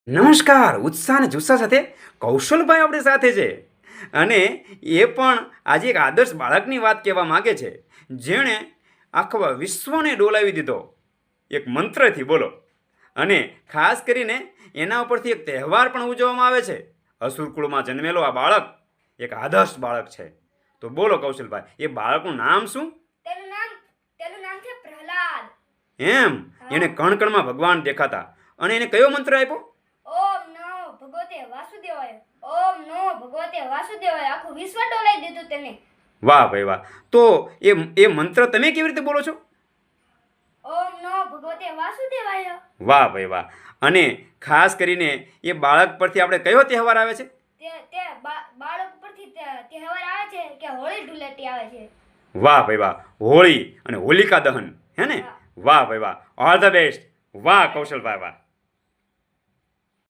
નમસ્કાર. ઉત્સાહ અને જુસ્સા સાથે કૌશલભાઈ આપણી સાથે છે અને એ પણ આજે એક આદર્શ બાળકની વાત કહેવા માગે છે, જેણે આખા વિશ્વને ડોલાવી દીધો એક મંત્રથી. બોલો. અને ખાસ કરીને એના ઉપરથી એક તહેવાર પણ ઉજવવામાં આવે છે. અસુરકુળમાં જન્મેલો આ બાળક એક આદર્શ બાળક છે. તો બોલો કૌશલભાઈ, એ બાળકનું નામ શું? તેનું નામ છે પ્રહલાદ. એમ? એને કણ કણમાં ભગવાન દેખાતા અને એને કયો મંત્ર આપ્યો? ઓમ નમો ભગવતે વાસુદેવાય. ઓમ નમો ભગવતે વાસુદેવાય. આખું વિશ્વ ડોલાઈ દીધું તેને. વાહ ભાઈ વાહ. તો એ મંત્ર તમે કેવી રીતે બોલો છો? ઓમ નમો ભગવતે વાસુદેવાય. વાહ ભાઈ વાહ. અને ખાસ કરીને એ બાળક પરથી આપણે કયો તહેવાર આવે છે? તે બાળક પરથી તહેવાર આવે છે કે હોળી ધૂળેટી આવે છે. વાહ ભાઈ વાહ. હોળી અને હોલિકા દહન, હે ને? વાહ ભાઈ વાહ. All the best. વાહ કૌશલભાઈ વાહ.